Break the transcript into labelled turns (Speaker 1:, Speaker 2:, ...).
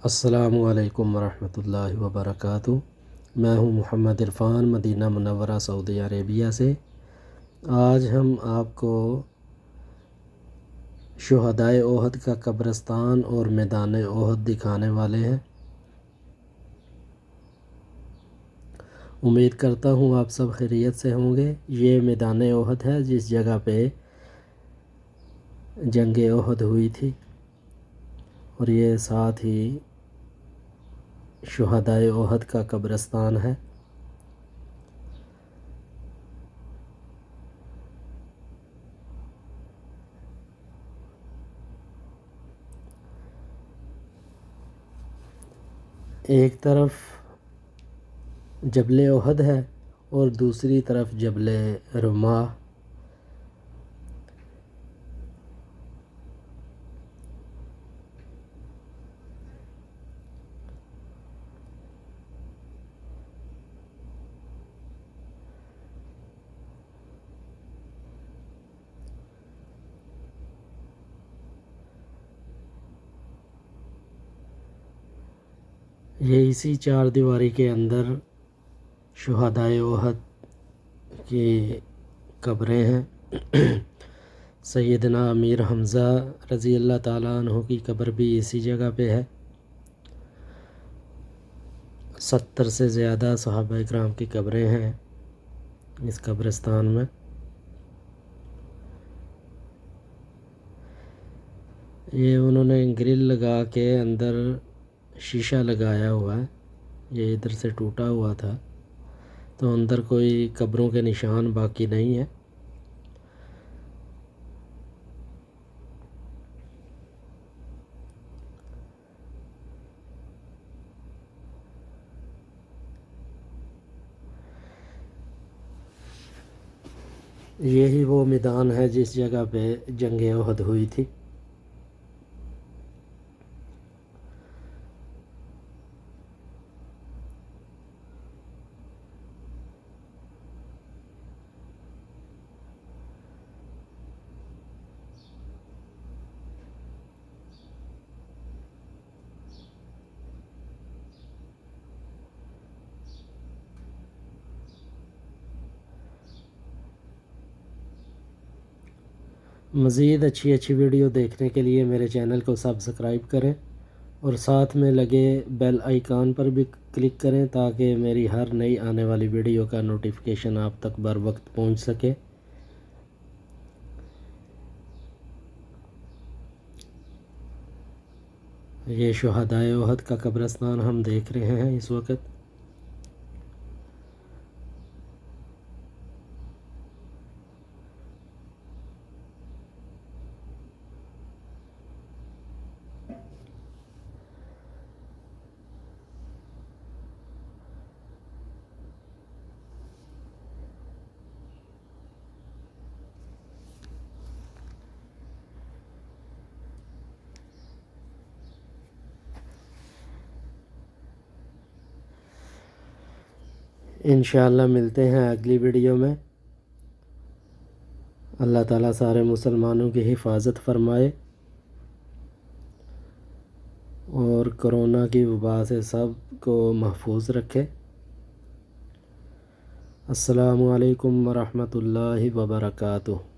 Speaker 1: السلام علیکم ورحمۃ اللہ وبرکاتہ۔ میں ہوں محمد عرفان، مدینہ منورہ سعودی عربیہ سے۔ آج ہم آپ کو شہدائے احد کا قبرستان اور میدان احد دکھانے والے ہیں۔ امید کرتا ہوں آپ سب خیریت سے ہوں گے۔ یہ میدان احد ہے جس جگہ پہ جنگ احد ہوئی تھی، اور یہ ساتھ ہی شہدائے احد کا قبرستان ہے۔ ایک طرف جبل احد ہے اور دوسری طرف جبل رماح۔ یہ اسی چار دیواری کے اندر شہدائے احد کی قبریں ہیں۔ سیدنا امیر حمزہ رضی اللہ تعالیٰ عنہ کی قبر بھی اسی جگہ پہ ہے۔ 70 سے زیادہ صحابہ اکرام کی قبریں ہیں اس قبرستان میں۔ یہ انہوں نے گرل لگا کے اندر شیشہ لگایا ہوا ہے، یہ ادھر سے ٹوٹا ہوا تھا تو اندر کوئی قبروں کے نشان باقی نہیں ہے۔ یہی وہ میدان ہے جس جگہ پہ جنگ احد ہوئی تھی۔ مزید اچھی ویڈیو دیکھنے کے لیے میرے چینل کو سبسکرائب کریں اور ساتھ میں لگے بیل آئیکن پر بھی کلک کریں تاکہ میری ہر نئی آنے والی ویڈیو کا نوٹیفیکیشن آپ تک بر وقت پہنچ سکے۔ یہ شہدائے احد کا قبرستان ہم دیکھ رہے ہیں اس وقت۔ انشاءاللہ ملتے ہیں اگلی ویڈیو میں۔ اللہ تعالیٰ سارے مسلمانوں کی حفاظت فرمائے اور کرونا کی وبا سے سب کو محفوظ رکھے۔ السلام علیکم ورحمۃ اللہ وبرکاتہ۔